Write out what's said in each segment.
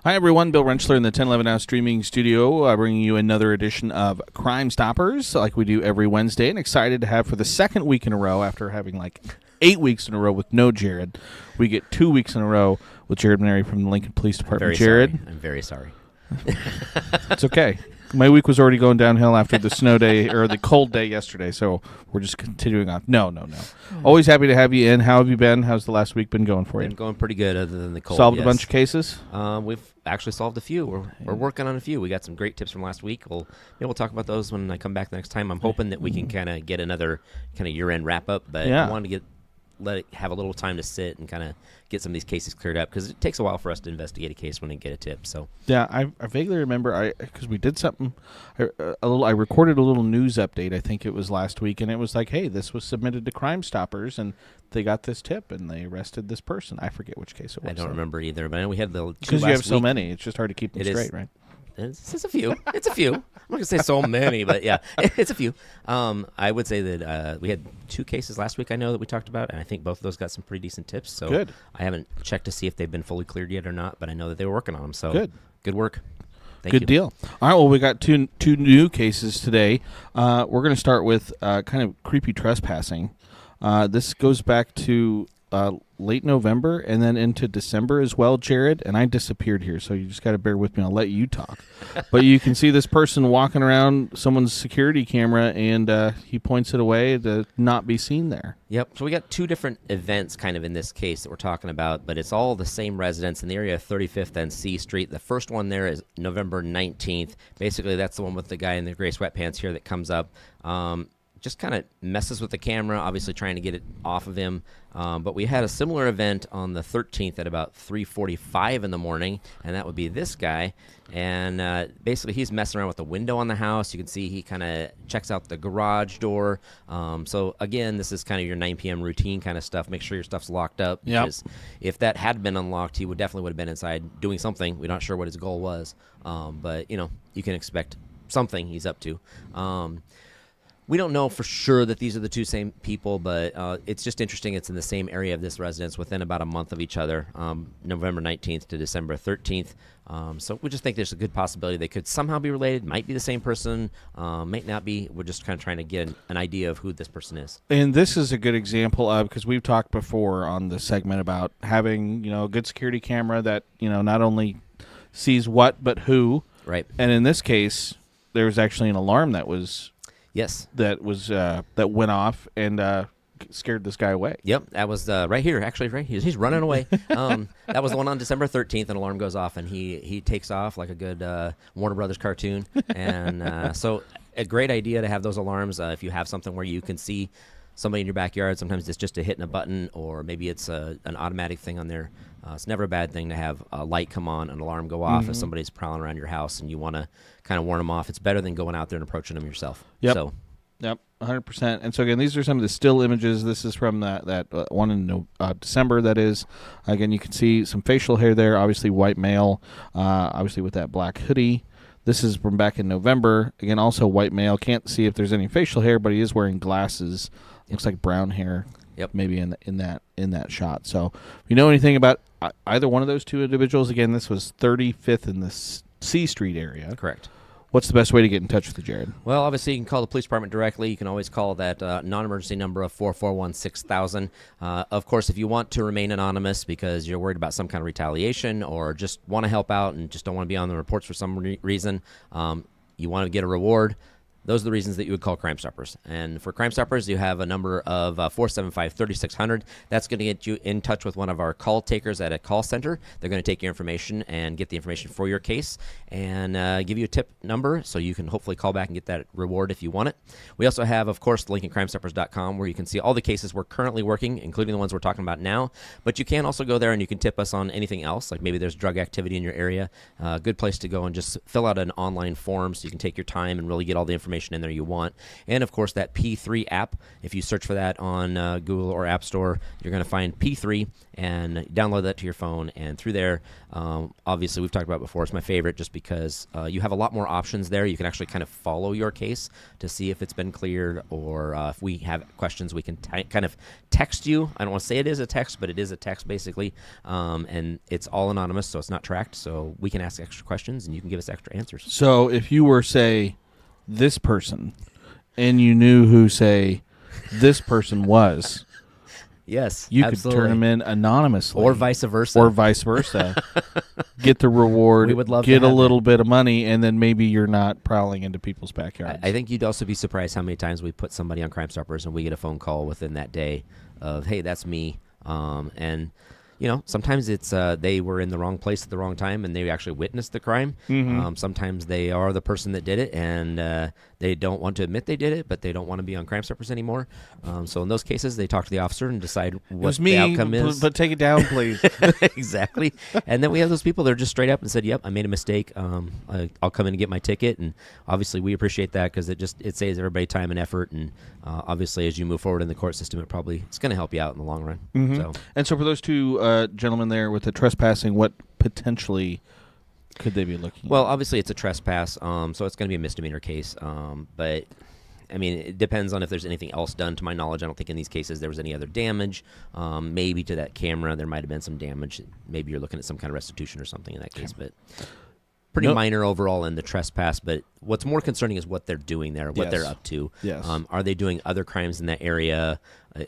Hi, everyone. Bill Renchler in the 1011 Now streaming studio, bringing you another edition of Crime Stoppers, like we do every Wednesday. And excited to have for the second week in a row, after having like 8 weeks in a row with no Jared, we get 2 weeks in a row with Jared Minary from the Lincoln Police Department. Jared, I'm very sorry. It's okay. My week was already going downhill after the snow day or the cold day yesterday, so we're just continuing on. No. Always happy to have you in. How have you been? How's the last week been going for you? Been going pretty good, other than the cold. Solved a bunch of cases? We've actually solved a few. We're working on a few. We got some great tips from last week. We'll talk about those when I come back the next time. I'm hoping that we can kind of get another kind of year-end wrap-up, but I wanted to let it have a little time to sit and kind of get some of these cases cleared up, because it takes a while for us to investigate a case when we get a tip. So yeah, I vaguely remember because we did something. I recorded a little news update. I think it was last week, and it was like, hey, this was submitted to Crime Stoppers, and they got this tip, and they arrested this person. I forget which case it was. I don't remember either, but I know we had the because you have so many, it's just hard to keep them straight, right? It's a few. It's a few. I'm not going to say so many, but yeah, it's a few. I would say that we had 2 cases last week I know that we talked about, and I think both of those got some pretty decent tips. So good. I haven't checked to see if they've been fully cleared yet or not, but I know that they were working on them. So good work. Thank you. Good deal. All right, well, we got two new cases today. We're going to start with kind of creepy trespassing. This goes back to late November and then into December as well, Jared. And I disappeared here, so you just got to bear with me. I'll let you talk. But you can see this person walking around someone's security camera, and he points it away to not be seen there. Yep. So we got 2 different events kind of in this case that we're talking about, but it's all the same residence in the area of 35th and C Street. The first one there is November 19th. Basically, that's the one with the guy in the gray sweatpants here that comes up. Just kind of messes with the camera, obviously trying to get it off of him. But we had a similar event on the 13th at about 3:45 in the morning, and that would be this guy. And basically, he's messing around with the window on the house. You can see he kind of checks out the garage door. So, again, this is kind of your 9 p.m. routine kind of stuff. Make sure your stuff's locked up. Because if that had been unlocked, he definitely would have been inside doing something. We're not sure what his goal was. But, you can expect something he's up to. We don't know for sure that these are the 2 same people, but it's just interesting. It's in the same area of this residence within about a month of each other, November 19th to December 13th. So we just think there's a good possibility they could somehow be related, might be the same person, might not be. We're just kind of trying to get an idea of who this person is. And this is a good example of, because we've talked before on the segment about having, a good security camera that, not only sees what, but who. Right. And in this case, there was actually an alarm that was... Yes. That went off and scared this guy away. Yep, that was right here. Actually, right here. He's running away. That was the one on December 13th. An alarm goes off, and he takes off like a good Warner Brothers cartoon. And so a great idea to have those alarms if you have something where you can see somebody in your backyard. Sometimes it's just a hitting a button, or maybe it's an automatic thing on there. It's never a bad thing to have a light come on, an alarm go off if somebody's prowling around your house and you want to kind of warn them off. It's better than going out there and approaching them yourself. Yep. So. Yep, 100%. And so, again, these are some of the still images. This is from that one in December, that is. Again, you can see some facial hair there, obviously white male, obviously with that black hoodie. This is from back in November. Again, also white male. Can't see if there's any facial hair, but he is wearing glasses. Looks like brown hair. Yep. Maybe in that shot. So, if you know anything about either one of those 2 individuals, again, this was 35th in the C Street area. Correct. What's the best way to get in touch with you, Jared? Well, obviously, you can call the police department directly. You can always call that non-emergency number of 441-6000. Of course, if you want to remain anonymous because you're worried about some kind of retaliation or just want to help out and just don't want to be on the reports for some reason, you want to get a reward, those are the reasons that you would call Crime Stoppers. And for Crime Stoppers, you have a number of 475-3600. That's going to get you in touch with one of our call takers at a call center. They're going to take your information and get the information for your case and give you a tip number so you can hopefully call back and get that reward if you want it. We also have, of course, LincolnCrimeStoppers.com, where you can see all the cases we're currently working, including the ones we're talking about now. But you can also go there and you can tip us on anything else, like maybe there's drug activity in your area. Good place to go and just fill out an online form so you can take your time and really get all the information information in there you want. And, of course, that P3 app. If you search for that on Google or App Store, you're going to find P3 and download that to your phone. And through there, obviously, we've talked about it before. It's my favorite just because you have a lot more options there. You can actually kind of follow your case to see if it's been cleared, or if we have questions, we can kind of text you. I don't want to say it is a text, but it is a text basically. And it's all anonymous, so it's not tracked. So we can ask extra questions and you can give us extra answers. So if you were, say, this person, and you knew who, say, this person was, yes, you absolutely. could turn them in anonymously. Or vice versa. Get the reward, We would love get to a have little bit of money, and then maybe you're not prowling into people's backyards. I think you'd also be surprised how many times we put somebody on Crime Stoppers and we get a phone call within that day of, hey, that's me. And, you know, sometimes it's they were in the wrong place at the wrong time and they actually witnessed the crime. Sometimes they are the person that did it and they don't want to admit they did it, but they don't want to be on Crime Stoppers anymore. So in those cases, they talk to the officer and decide what the outcome is. But take it down, please. Exactly. And then we have those people that are just straight up and said, yep, I made a mistake. I'll come in and get my ticket. And obviously we appreciate that because it saves everybody time and effort. And obviously as you move forward in the court system, it's going to help you out in the long run. So. And so for those two gentlemen there with the trespassing, what potentially could they be looking Well, at? obviously it's a trespass, so it's going to be a misdemeanor case. But, I mean, it depends on if there's anything else done. To my knowledge, I don't think in these cases there was any other damage. Maybe to that camera there might have been some damage. Maybe you're looking at some kind of restitution or something in that case. But pretty minor overall in the trespass. But what's more concerning is what they're doing there, what they're up to. Yes. Are they doing other crimes in that area?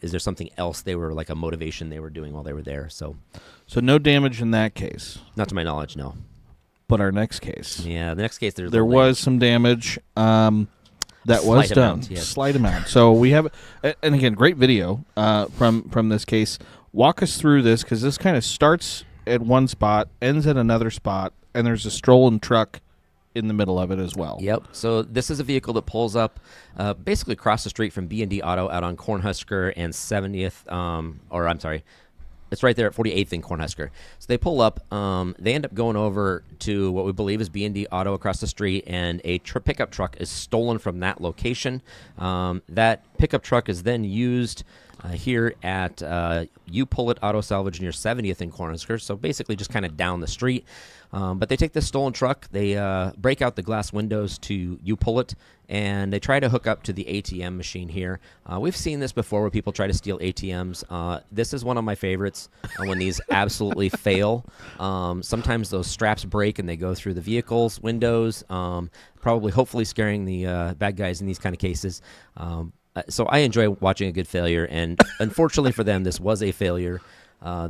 Is there something else they were, like a motivation they were doing while they were there? So no damage in that case. Not to my knowledge, no. But our next case. Yeah, the next case there was some damage that was done. Amount, yes. Slight amount. So we have, and again, great video from this case. Walk us through this because this kind of starts at one spot, ends at another spot, and there's a stolen truck in the middle of it as well. Yep. So this is a vehicle that pulls up basically across the street from B&D Auto out on Cornhusker and 70th, it's right there at 48th and Cornhusker. So they pull up. They end up going over to what we believe is B&D Auto across the street, and a pickup truck is stolen from that location. That pickup truck is then used here at You Pull It Auto Salvage near 70th and Cornhusker, so basically just kind of down the street. But they take this stolen truck, they break out the glass windows to You Pull It, and they try to hook up to the ATM machine here. We've seen this before where people try to steal ATMs. This is one of my favorites when these absolutely fail. Sometimes those straps break and they go through the vehicle's windows, hopefully scaring the bad guys in these kind of cases. So I enjoy watching a good failure, and unfortunately for them, this was a failure.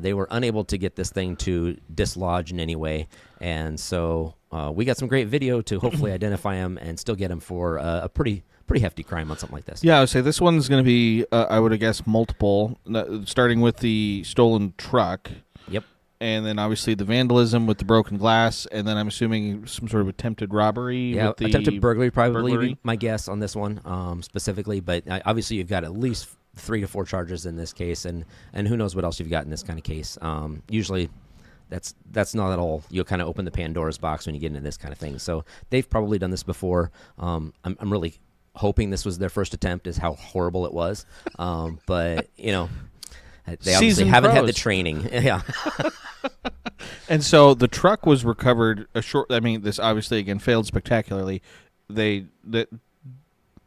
They were unable to get this thing to dislodge in any way, and so we got some great video to hopefully identify them and still get them for a pretty hefty crime on something like this. Yeah, I would say this one's going to be, I would guess, multiple, starting with the stolen truck. Yep. And then obviously the vandalism with the broken glass, and then I'm assuming some sort of attempted robbery. Yeah, with the attempted burglary probably burglary. Be my guess on this one specifically, but obviously you've got at least 3 to 4 charges in this case, and who knows what else you've got in this kind of case. Usually that's not at all. You'll kind of open the Pandora's box when you get into this kind of thing. So they've probably done this before. I'm really hoping this was their first attempt, is how horrible it was. But, you know, they obviously Seasoned haven't had the pros. training. Yeah. And so the truck was recovered this obviously, again, failed spectacularly. They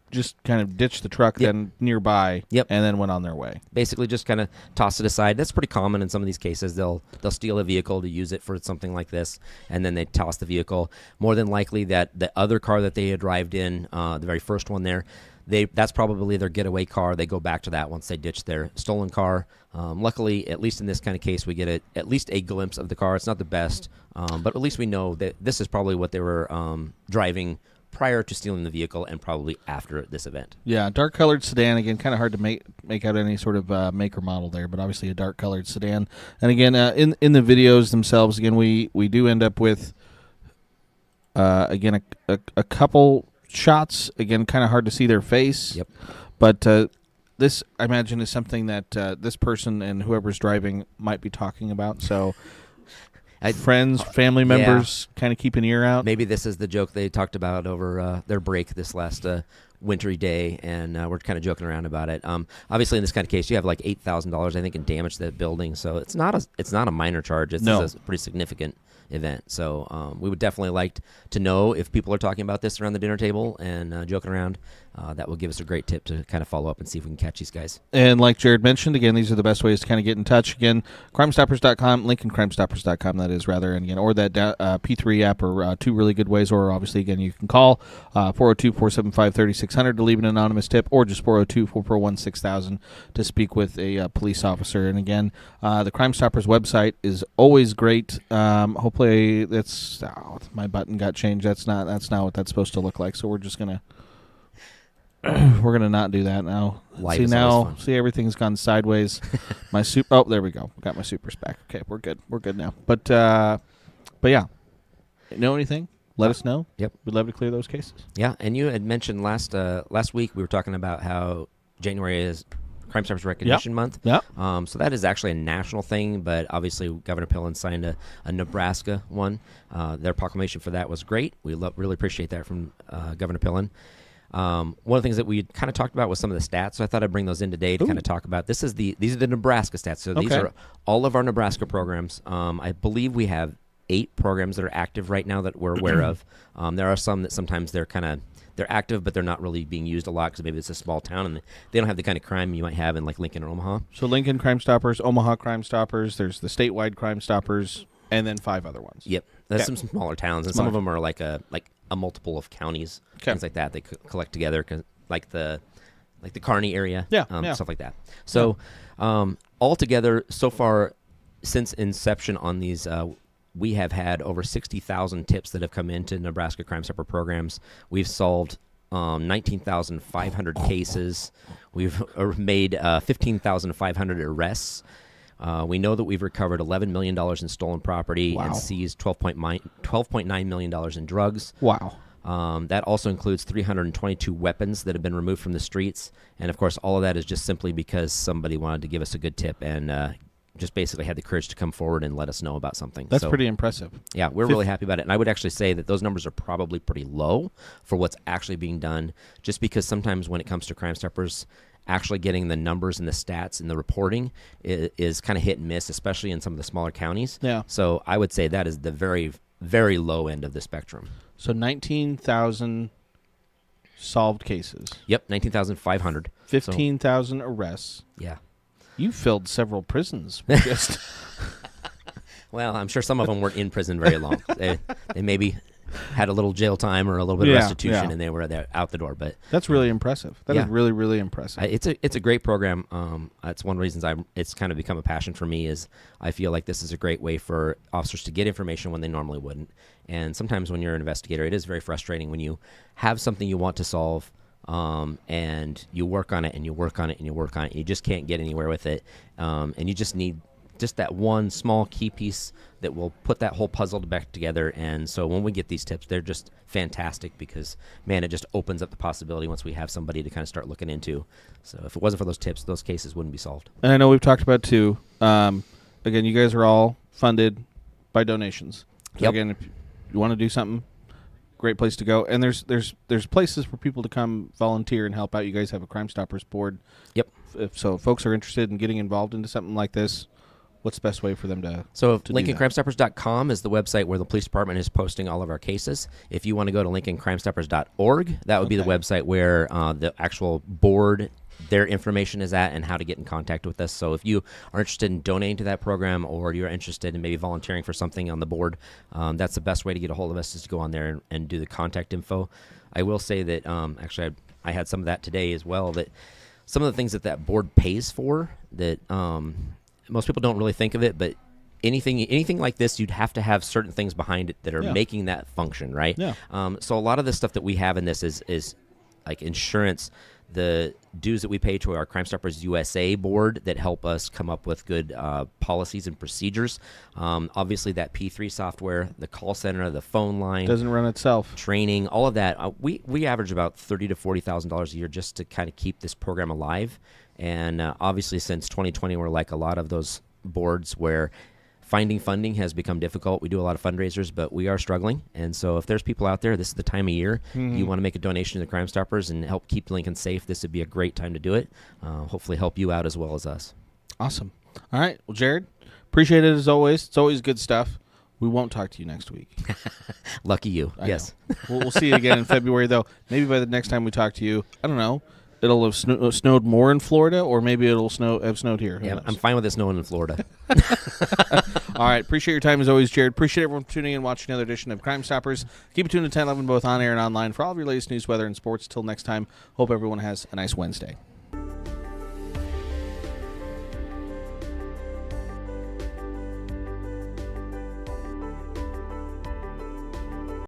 just kind of ditched the truck then nearby and then went on their way. Basically just kind of toss it aside. That's pretty common in some of these cases. They'll steal a vehicle to use it for something like this, and then they toss the vehicle. More than likely that the other car that they had arrived in, the very first one there, that's probably their getaway car. They go back to that once they ditch their stolen car. Luckily, at least in this kind of case, we get at least a glimpse of the car. It's not the best, but at least we know that this is probably what they were driving prior to stealing the vehicle and probably after this event. Yeah, dark-colored sedan. Again, kind of hard to make out any sort of make or model there, but obviously a dark-colored sedan. And again, in the videos themselves, again, we do end up with, again, a couple shots. Again, kind of hard to see their face. Yep. But this, I imagine, is something that this person and whoever's driving might be talking about. So friends, family members, kind of keep an ear out. Maybe this is the joke they talked about over their break this last wintry day, and we're kind of joking around about it. Obviously, in this kind of case, you have like $8,000, I think, in damage to that building, so it's not a minor charge. It's a pretty significant event. So we would definitely like to know if people are talking about this around the dinner table and joking around. That will give us a great tip to kind of follow up and see if we can catch these guys. And like Jared mentioned, again, these are the best ways to kind of get in touch. Again, crimestoppers.com, LincolnCrimestoppers.com, that is, rather, and again, or that P3 app are two really good ways. Or obviously, again, you can call 402-475-3600 to leave an anonymous tip, or just 402-441-6000 to speak with a police officer. And again, the Crime Stoppers website is always great. Hopefully, that's my button got changed. That's not what that's supposed to look like. So we're just gonna. We're gonna not do that now. See, everything's gone sideways. My Oh, there we go. Got my supers back. Okay, we're good. We're good now. But yeah. Know anything? Let us know. Yep, we'd love to clear those cases. Yeah, and you had mentioned last week we were talking about how January is Crime Stoppers Recognition Month. Yeah. So that is actually a national thing, but obviously Governor Pillen signed a Nebraska one. Their proclamation for that was great. We really appreciate that from Governor Pillen. One of the things that we kind of talked about was some of the stats, so I thought I'd bring those in today to kind of talk about. These are the Nebraska stats. So these are all of our Nebraska programs. I believe we have 8 programs that are active right now that we're aware of. There are some that sometimes they're active, but they're not really being used a lot because maybe it's a small town and they don't have the kind of crime you might have in like Lincoln or Omaha. So Lincoln Crime Stoppers, Omaha Crime Stoppers, there's the statewide Crime Stoppers, and then 5 other ones. Yep. There's some smaller towns, and some of them are like a multiple of counties, things like that. They collect together, like the Kearney area, stuff like that. So altogether, so far since inception on these, we have had over 60,000 tips that have come into Nebraska Crime Stopper programs. We've solved 19,500 cases. We've made 15,500 arrests. We know that we've recovered $11 million in stolen property and seized $12.9 million in drugs. Wow. That also includes 322 weapons that have been removed from the streets. And, of course, all of that is just simply because somebody wanted to give us a good tip and just basically had the courage to come forward and let us know about something. That's pretty impressive. Yeah, we're really happy about it. And I would actually say that those numbers are probably pretty low for what's actually being done, just because sometimes when it comes to Crime Stoppers, actually getting the numbers and the stats and the reporting is kind of hit and miss, especially in some of the smaller counties. Yeah. So I would say that is the very, very low end of the spectrum. So 19,000 solved cases. Yep, 19,500. 15,000 arrests. Yeah. You filled several prisons. Just Well, I'm sure some of them weren't in prison very long. They maybe had a little jail time or a little bit of restitution, and they were there out the door. But that's really impressive. That is really, really impressive. It's a great program. That's one of the reasons it's kind of become a passion for me. Is I feel like this is a great way for officers to get information when they normally wouldn't. And sometimes when you're an investigator, it is very frustrating when you have something you want to solve. And you work on it and you work on it and you work on it. And you just can't get anywhere with it. And you just need just that one small key piece that will put that whole puzzle back together. And so when we get these tips, they're just fantastic because, man, it just opens up the possibility once we have somebody to kind of start looking into. So if it wasn't for those tips, those cases wouldn't be solved. And I know we've talked about, too, again, you guys are all funded by donations. So again, if you want to do something, great place to go. And there's places for people to come volunteer and help out. You guys have a Crime Stoppers board. Yep. If folks are interested in getting involved into something like this, what's the best way for them to LincolnCrimeStoppers.com is the website where the police department is posting all of our cases. If you want to go to LincolnCrimeStoppers.org, that would be the website where the actual board, their information is at and how to get in contact with us. So if you are interested in donating to that program or you're interested in maybe volunteering for something on the board, that's the best way to get a hold of us is to go on there and do the contact info. I will say that actually I had some of that today as well, that some of the things that board pays for that most people don't really think of it, but anything like this, you'd have to have certain things behind it that are making that function, right? Yeah. So a lot of the stuff that we have in this is like insurance, the dues that we pay to our Crime Stoppers USA board that help us come up with good policies and procedures. Obviously, that P3 software, the call center, the phone line doesn't run itself. Training, all of that. We average about $30,000 to $40,000 a year just to kind of keep this program alive. And obviously, since 2020, we're like a lot of those boards where Finding funding has become difficult. We do a lot of fundraisers, but we are struggling. And so if there's people out there, this is the time of year. You want to make a donation to the Crime Stoppers and help keep Lincoln safe, this would be a great time to do it. Hopefully help you out as well as us. Awesome. All right. Well, Jared, appreciate it as always. It's always good stuff. We won't talk to you next week. Lucky you. I Yes. know. We'll see you again in February, though. Maybe by the next time we talk to you, I don't know, it'll have snowed more in Florida, or maybe it'll have snowed here. Who Yeah, knows? I'm fine with it snowing in Florida. All right. Appreciate your time as always, Jared. Appreciate everyone for tuning in and watching another edition of Crime Stoppers. Keep it tuned to 1011, both on air and online, for all of your latest news, weather, and sports. Till next time, hope everyone has a nice Wednesday.